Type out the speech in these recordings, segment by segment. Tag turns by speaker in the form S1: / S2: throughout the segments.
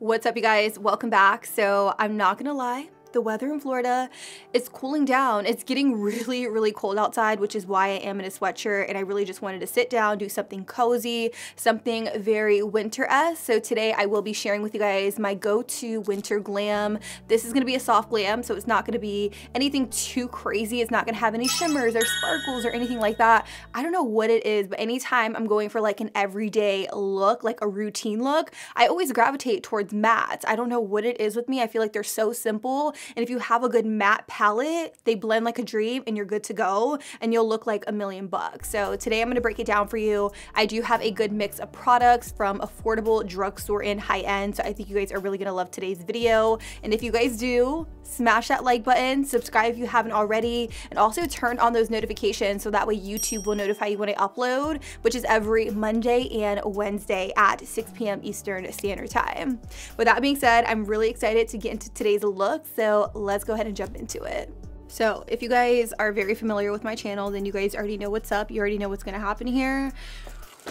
S1: What's up, you guys? Welcome back. So I'm not gonna lie, the weather in Florida is cooling down. It's getting really cold outside, which is why I am in a sweatshirt, and I really just wanted to sit down, do something cozy, something very winter-esque. So today I will be sharing with you guys my go-to winter glam. This is gonna be a soft glam, so it's not gonna be anything too crazy. It's not gonna have any shimmers or sparkles or anything like that. I don't know what it is, but anytime I'm going for like an everyday look, like a routine look, I always gravitate towards mattes. I don't know what it is with me. I feel like they're so simple. And if you have a good matte palette, they blend like a dream and you're good to go and you'll look like $1,000,000. So today I'm gonna break it down for you. I do have a good mix of products from affordable drugstore and high end. So I think you guys are really gonna love today's video. And if you guys do, smash that like button, subscribe if you haven't already, and also turn on those notifications so that way YouTube will notify you when I upload, which is every Monday and Wednesday at 6 p.m. Eastern Standard Time. With that being said, I'm really excited to get into today's look. So let's go ahead and jump into it. So if you guys are very familiar with my channel, then you guys already know what's up. You already know what's gonna happen here.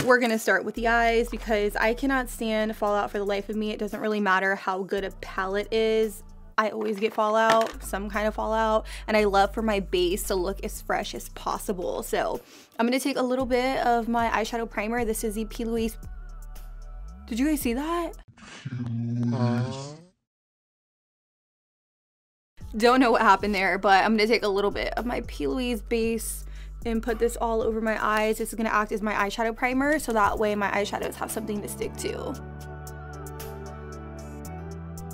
S1: We're gonna start with the eyes because I cannot stand fallout for the life of me. It doesn't really matter how good a palette is. I always get fallout, some kind of fallout, and I love for my base to look as fresh as possible. So I'm gonna take a little bit of my eyeshadow primer. This is the P. Louise. Did you guys see that? Don't know what happened there, but I'm gonna take a little bit of my P. Louise base and put this all over my eyes. This is gonna act as my eyeshadow primer, so that way my eyeshadows have something to stick to.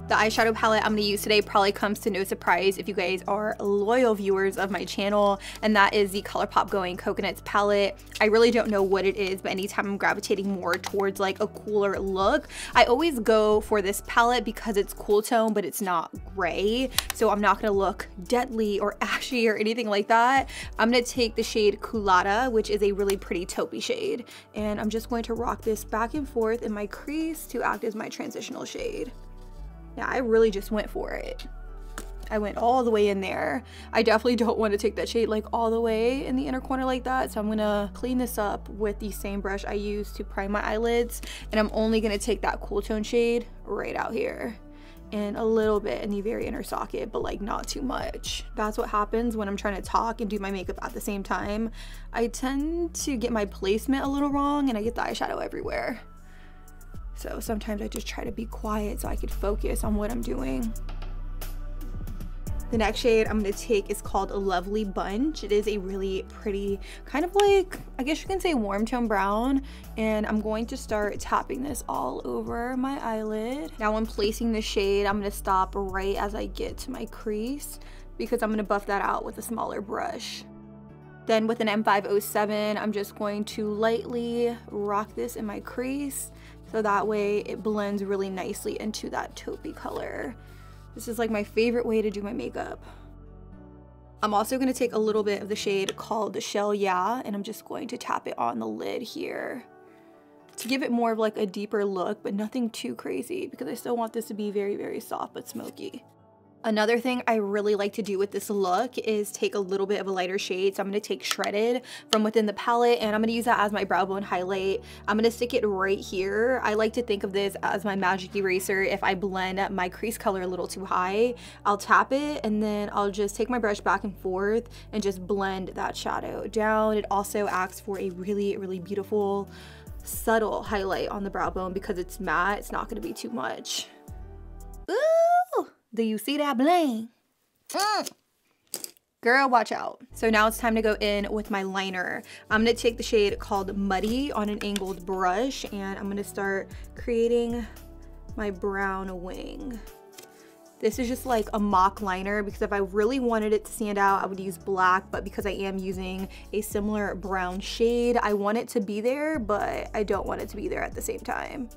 S1: The eyeshadow palette I'm going to use today probably comes to no surprise if you guys are loyal viewers of my channel, and that is the ColourPop Going Coconuts palette. I really don't know what it is, but anytime I'm gravitating more towards like a cooler look, I always go for this palette because it's cool tone, but it's not gray, so I'm not going to look deadly or ashy or anything like that. I'm going to take the shade Culotta, which is a really pretty taupey shade, and I'm just going to rock this back and forth in my crease to act as my transitional shade. Yeah, I really just went for it. I went all the way in there. I definitely don't want to take that shade like all the way in the inner corner like that. So I'm gonna clean this up with the same brush I used to prime my eyelids. And I'm only gonna take that cool tone shade right out here and a little bit in the very inner socket, but like not too much. That's what happens when I'm trying to talk and do my makeup at the same time. I tend to get my placement a little wrong and I get the eyeshadow everywhere. So sometimes I just try to be quiet so I could focus on what I'm doing. The next shade I'm going to take is called Lovely Bunch. It is a really pretty, kind of like, I guess you can say warm tone brown. And I'm going to start tapping this all over my eyelid. Now when placing the shade, I'm going to stop right as I get to my crease because I'm going to buff that out with a smaller brush. Then with an M507, I'm just going to lightly rock this in my crease. So that way it blends really nicely into that taupey color. This is like my favorite way to do my makeup. I'm also going to take a little bit of the shade called Shell Yeah, and I'm just going to tap it on the lid here to give it more of like a deeper look, but nothing too crazy because I still want this to be very soft but smoky. Another thing I really like to do with this look is take a little bit of a lighter shade. So I'm going to take Shredded from within the palette and I'm going to use that as my brow bone highlight. I'm going to stick it right here. I like to think of this as my magic eraser. If I blend my crease color a little too high, I'll tap it and then I'll just take my brush back and forth and just blend that shadow down. It also acts for a really beautiful subtle highlight on the brow bone because it's matte. It's not going to be too much. Ooh! Do you see that bling? Girl, watch out. So now it's time to go in with my liner. I'm gonna take the shade called Muddy on an angled brush and I'm gonna start creating my brown wing. This is just like a mock liner because if I really wanted it to stand out, I would use black, but because I am using a similar brown shade, I want it to be there, but I don't want it to be there at the same time.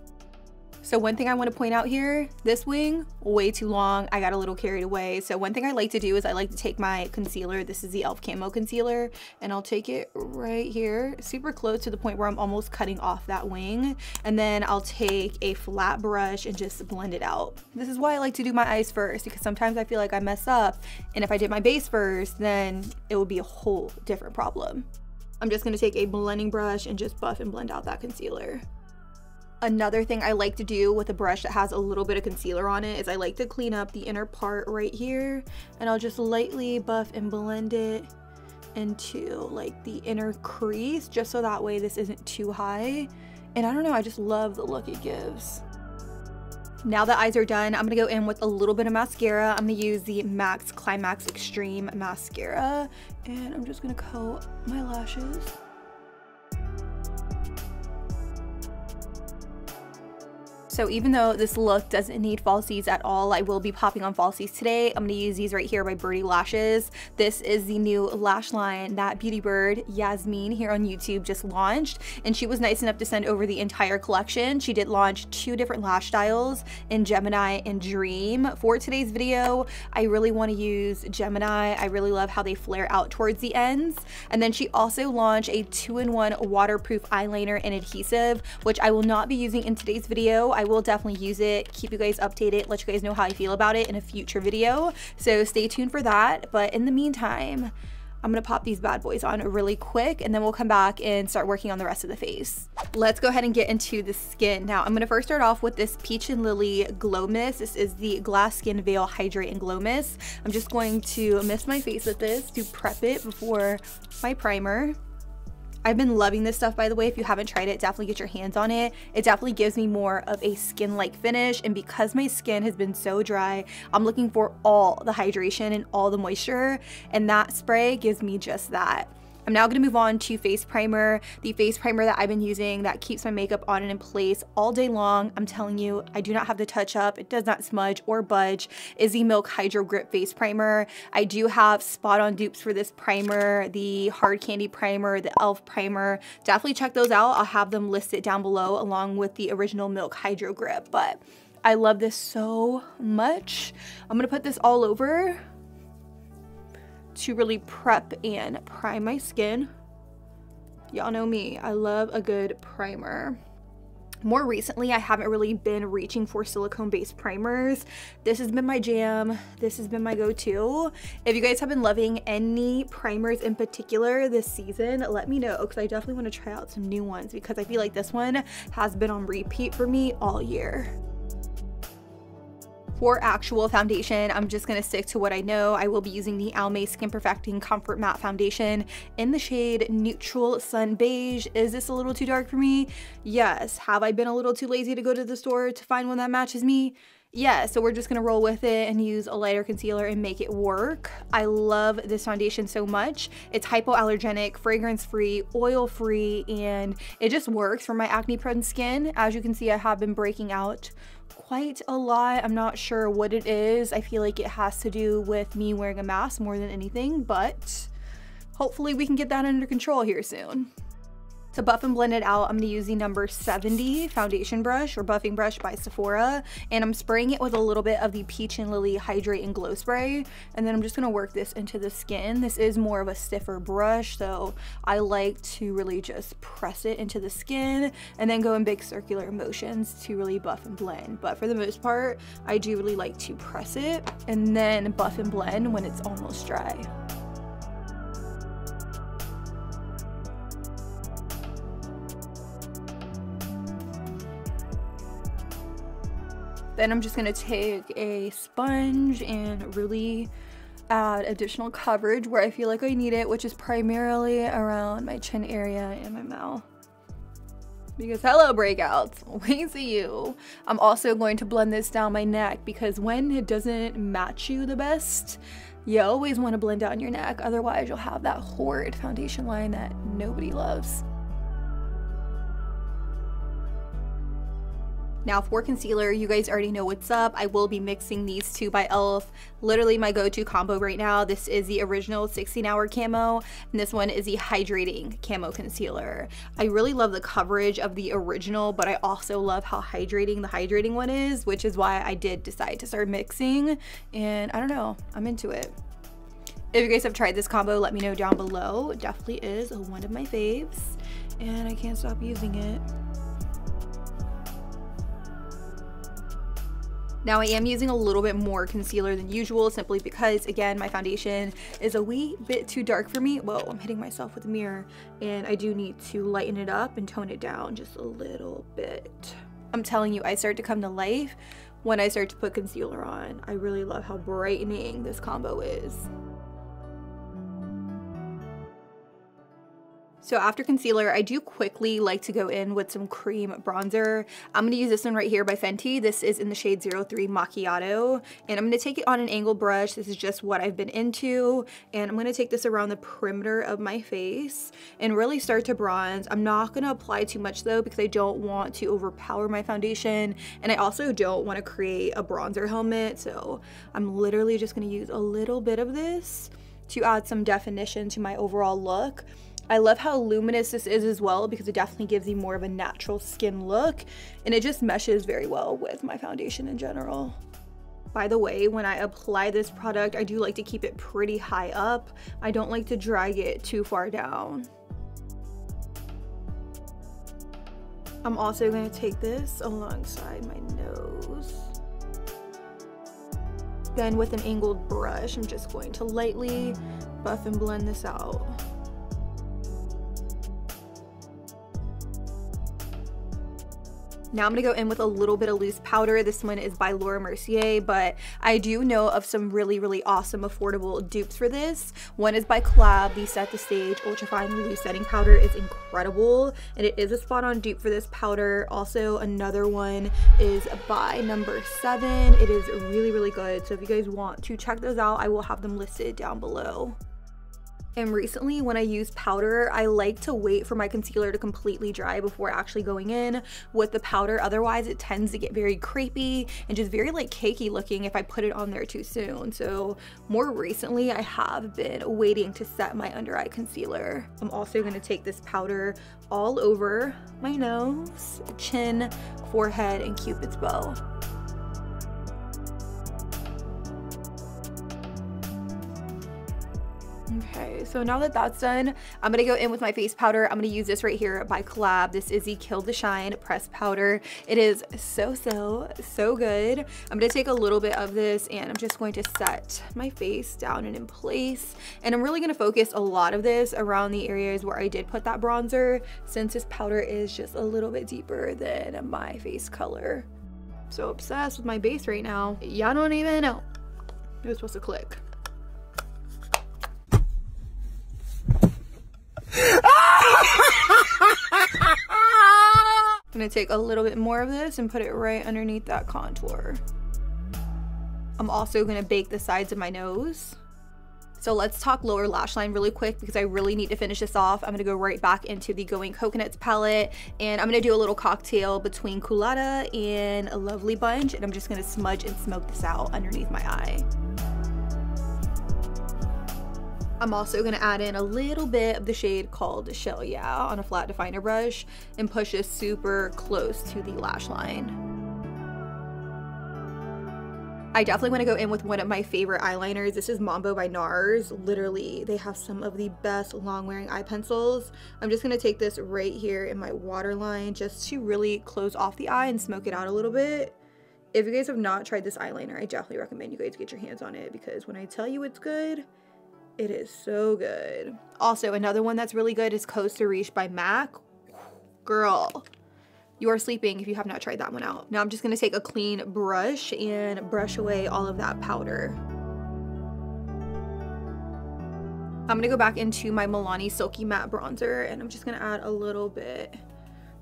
S1: So one thing I want to point out here, this wing, way too long. I got a little carried away. So one thing I like to do is I like to take my concealer. This is the e.l.f. Camo Concealer. And I'll take it right here, super close to the point where I'm almost cutting off that wing. And then I'll take a flat brush and just blend it out. This is why I like to do my eyes first because sometimes I feel like I mess up. And if I did my base first, then it would be a whole different problem. I'm just going to take a blending brush and just buff and blend out that concealer. Another thing I like to do with a brush that has a little bit of concealer on it is I like to clean up the inner part right here, and I'll just lightly buff and blend it into like the inner crease, just so that way this isn't too high. And I don't know, I just love the look it gives. Now that eyes are done, I'm gonna go in with a little bit of mascara. I'm gonna use the MAC Climax Extreme mascara, and I'm just gonna coat my lashes. So even though this look doesn't need falsies at all, I will be popping on falsies today. I'm gonna use these right here by Birdie Lashes. This is the new lash line that Beauty Bird Yasmin here on YouTube just launched, and she was nice enough to send over the entire collection. She did launch 2 different lash styles in Gemini and Dream. For today's video, I really want to use Gemini. I really love how they flare out towards the ends. And then she also launched a 2-in-1 waterproof eyeliner and adhesive, which I will not be using in today's video. I will definitely use it, keep you guys updated, let you guys know how I feel about it in a future video, so stay tuned for that. But in the meantime, I'm gonna pop these bad boys on really quick, and then we'll come back and start working on the rest of the face. Let's go ahead and get into the skin. Now I'm gonna first start off with this Peach and Lily Glow Mist. This is the Glass Skin Veil Hydrate and Glow Mist. I'm just going to mist my face with this to prep it before my primer. I've been loving this stuff, by the way. If you haven't tried it, definitely get your hands on it. It definitely gives me more of a skin-like finish, and because my skin has been so dry, I'm looking for all the hydration and all the moisture, and that spray gives me just that. I'm now going to move on to face primer. The face primer that I've been using that keeps my makeup on and in place all day long. I'm telling you, I do not have to touch up. It does not smudge or budge. Is the Milk Hydro Grip Face Primer. I do have spot on dupes for this primer, the Hard Candy Primer, the e.l.f. Primer. Definitely check those out. I'll have them listed down below along with the original Milk Hydro Grip. But I love this so much. I'm going to put this all over to really prep and prime my skin. Y'all know me, I love a good primer. More recently, I haven't really been reaching for silicone-based primers. This has been my jam. This has been my go-to. If you guys have been loving any primers in particular this season, let me know, because I definitely want to try out some new ones, because I feel like this one has been on repeat for me all year. For actual foundation, I'm just going to stick to what I know. I will be using the Almay Skin Perfecting Comfort Matte Foundation in the shade Neutral Sun Beige. Is this a little too dark for me? Yes. Have I been a little too lazy to go to the store to find one that matches me? Yeah, so we're just gonna roll with it and use a lighter concealer and make it work. I love this foundation so much. It's hypoallergenic, fragrance-free, oil-free, and it just works for my acne-prone skin. As you can see, I have been breaking out quite a lot. I'm not sure what it is. I feel like it has to do with me wearing a mask more than anything, but hopefully we can get that under control here soon. To buff and blend it out, I'm going to use the number 70 foundation brush or buffing brush by Sephora, and I'm spraying it with a little bit of the Peach and Lily Hydrate and Glow Spray, and then I'm just going to work this into the skin. This is more of a stiffer brush, so I like to really just press it into the skin and then go in big circular motions to really buff and blend. But for the most part, I do really like to press it and then buff and blend when it's almost dry. Then I'm just going to take a sponge and really add additional coverage where I feel like I need it, which is primarily around my chin area and my mouth. Because hello breakouts, we see you. I'm also going to blend this down my neck, because when it doesn't match you the best, you always want to blend down your neck. Otherwise you'll have that horrid foundation line that nobody loves. Now for concealer, you guys already know what's up. I will be mixing these two by e.l.f. Literally my go-to combo right now. This is the original 16-hour camo, and this one is the hydrating camo concealer. I really love the coverage of the original, but I also love how hydrating the hydrating one is, which is why I did decide to start mixing, and I don't know, I'm into it. If you guys have tried this combo, let me know down below. It definitely is one of my faves, and I can't stop using it. Now I am using a little bit more concealer than usual, simply because, again, my foundation is a wee bit too dark for me. Whoa, I'm hitting myself with a mirror, and I do need to lighten it up and tone it down just a little bit. I'm telling you, I start to come to life when I start to put concealer on. I really love how brightening this combo is. So after concealer, I do quickly like to go in with some cream bronzer. I'm going to use this one right here by Fenty. This is in the shade 03 Macchiato. And I'm going to take it on an angled brush. This is just what I've been into. And I'm going to take this around the perimeter of my face and really start to bronze. I'm not going to apply too much though because I don't want to overpower my foundation. And I also don't want to create a bronzer helmet. So I'm literally just going to use a little bit of this to add some definition to my overall look. I love how luminous this is as well because it definitely gives you more of a natural skin look, and it just meshes very well with my foundation in general. By the way, when I apply this product, I do like to keep it pretty high up. I don't like to drag it too far down. I'm also going to take this alongside my nose. Then with an angled brush, I'm just going to lightly buff and blend this out. Now I'm going to go in with a little bit of loose powder. This one is by Laura Mercier, but I do know of some really, really awesome affordable dupes for this. One is by Collab. The Set the Stage Ultra Fine Loose Setting Powder is incredible, and it is a spot on dupe for this powder. Also, another one is by Number 7. It is really, really good. So if you guys want to check those out, I will have them listed down below. And recently when I use powder, I like to wait for my concealer to completely dry before actually going in with the powder. Otherwise it tends to get very crepey and just very like cakey looking if I put it on there too soon. So more recently I have been waiting to set my under eye concealer. I'm also going to take this powder all over my nose, chin, forehead, and Cupid's bow. Okay, so now that that's done, I'm going to go in with my face powder. I'm going to use this right here by Collab. This is the Kill the Shine pressed powder. It is so good. I'm going to take a little bit of this and I'm just going to set my face down and in place. And I'm really going to focus a lot of this around the areas where I did put that bronzer, since this powder is just a little bit deeper than my face color. So obsessed with my base right now. Y'all don't even know. It was supposed to click. I'm gonna take a little bit more of this and put it right underneath that contour. I'm also gonna bake the sides of my nose. So let's talk lower lash line really quick because I really need to finish this off. I'm gonna go right back into the Going Coconuts palette, and I'm gonna do a little cocktail between Culotta and a Lovely Bunch, and I'm just gonna smudge and smoke this out underneath my eye. I'm also going to add in a little bit of the shade called Shell Yeah on a flat definer brush and push this super close to the lash line. I definitely want to go in with one of my favorite eyeliners. This is Mambo by NARS. Literally, they have some of the best long wearing eye pencils. I'm just going to take this right here in my waterline just to really close off the eye and smoke it out a little bit. If you guys have not tried this eyeliner, I definitely recommend you guys get your hands on it because when I tell you it's good, it is so good. Also, another one that's really good is Costa Riche by MAC. Girl, you are sleeping if you have not tried that one out. Now I'm just gonna take a clean brush and brush away all of that powder. I'm gonna go back into my Milani Silky Matte Bronzer and I'm just gonna add a little bit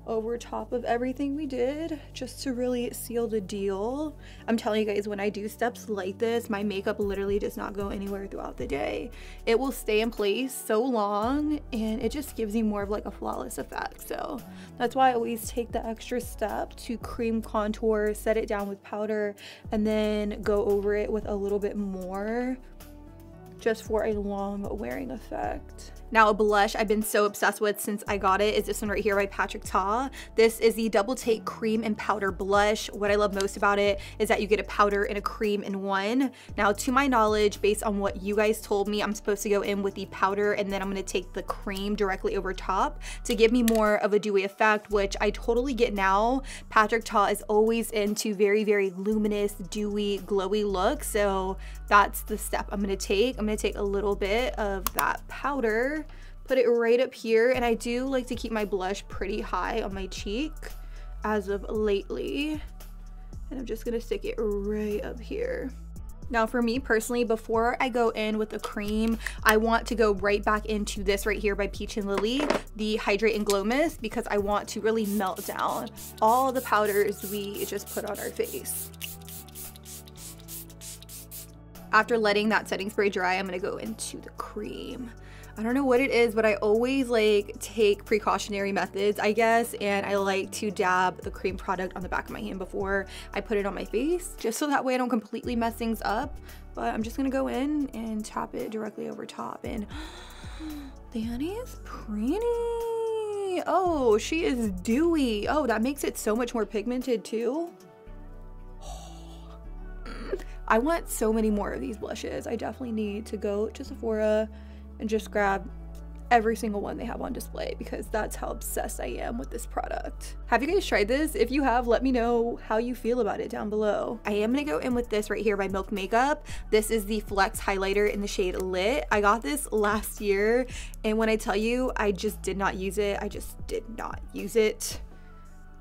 S1: over top of everything we did just to really seal the deal. I'm telling you guys, when I do steps like this, my makeup literally does not go anywhere throughout the day. It will stay in place so long and it just gives you more of like a flawless effect. So that's why I always take the extra step to cream contour, set it down with powder, and then go over it with a little bit more just for a long wearing effect. Now a blush I've been so obsessed with since I got it is this one right here by Patrick Ta. This is the Double Take Cream and Powder Blush. What I love most about it is that you get a powder and a cream in one. Now to my knowledge, based on what you guys told me, I'm supposed to go in with the powder and then I'm going to take the cream directly over top to give me more of a dewy effect, which I totally get now. Patrick Ta is always into very, very luminous, dewy, glowy looks, so that's the step I'm going to take. I'm going to take a little bit of that powder, put it right up here, and I do like to keep my blush pretty high on my cheek. as of lately. And I'm just gonna stick it right up here. Now for me personally, before I go in with the cream, I want to go right back into this right here by Peach and Lily, the Hydrate and Glow Mist, because I want to really melt down all the powders we just put on our face. After letting that setting spray dry, I'm gonna go into the cream. I don't know what it is, but I always like take precautionary methods, I guess, and I like to dab the cream product on the back of my hand before I put it on my face, just so that way I don't completely mess things up. But I'm just gonna go in and tap it directly over top, and Danny is pretty. Oh, she is dewy. Oh, that makes it so much more pigmented too. I want so many more of these blushes. I definitely need to go to Sephora and just grab every single one they have on display, because that's how obsessed I am with this product. Have you guys tried this? If you have, let me know how you feel about it down below. I am gonna go in with this right here by Milk Makeup. This is the Flex highlighter in the shade Lit. I got this last year, and when I tell you, I just did not use it. I just did not use it.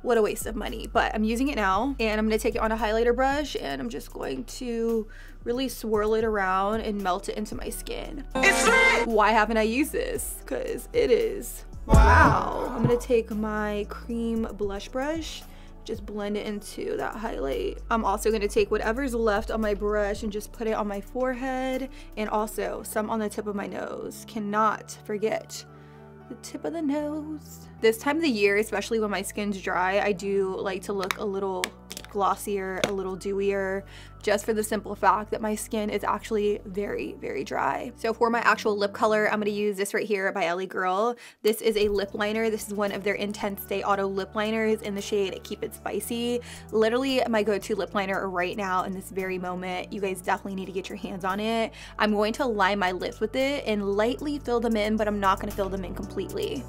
S1: What a waste of money, but I'm using it now, and I'm gonna take it on a highlighter brush, and I'm just going to really swirl it around and melt it into my skin. Why haven't I used this? Because it is. Wow. I'm gonna take my cream blush brush, just blend it into that highlight. I'm also gonna take whatever's left on my brush and just put it on my forehead, and also some on the tip of my nose. Cannot forget the tip of the nose. This time of the year, especially when my skin's dry, I do like to look a little glossier, a little dewier, just for the simple fact that my skin is actually very, very dry. So for my actual lip color, I'm gonna use this right here by LA Girl. This is a lip liner. This is one of their Intense Stay Auto lip liners in the shade Keep It Spicy. Literally my go-to lip liner right now in this very moment. You guys definitely need to get your hands on it. I'm going to line my lips with it and lightly fill them in, but I'm not gonna fill them in completely.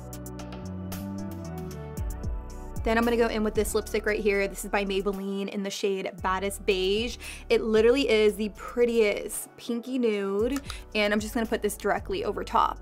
S1: Then I'm gonna go in with this lipstick right here. This is by Maybelline in the shade Baddest Beige. It literally is the prettiest pinky nude, and I'm just gonna put this directly over top.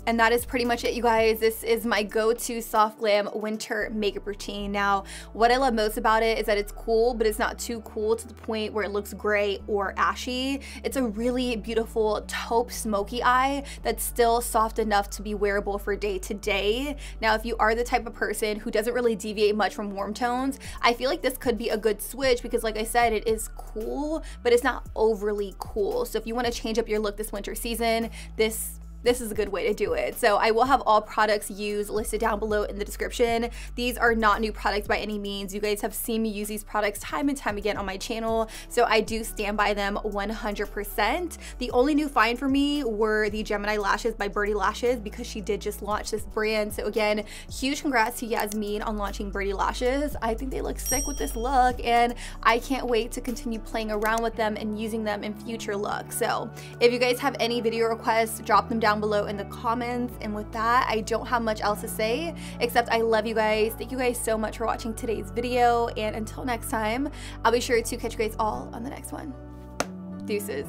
S1: And that is pretty much it, you guys. This is my go-to soft glam winter makeup routine. Now, what I love most about it is that it's cool, but it's not too cool to the point where it looks gray or ashy. It's a really beautiful taupe smoky eye that's still soft enough to be wearable for day to day. Now, if you are the type of person who doesn't really deviate much from warm tones, I feel like this could be a good switch, because like I said, it is cool, but it's not overly cool. So if you want to change up your look this winter season, this is a good way to do it. So I will have all products used listed down below in the description. These are not new products by any means. You guys have seen me use these products time and time again on my channel, so I do stand by them 100%. The only new find for me were the Gemini lashes by Birdie Lashes, because she did just launch this brand. So again, huge congrats to Yasmin on launching Birdie Lashes. I think they look sick with this look, and I can't wait to continue playing around with them and using them in future looks. So if you guys have any video requests, drop them down below in the comments. And with that, I don't have much else to say except I love you guys. Thank you guys so much for watching today's video, and until next time, I'll be sure to catch you guys all on the next one. Deuces.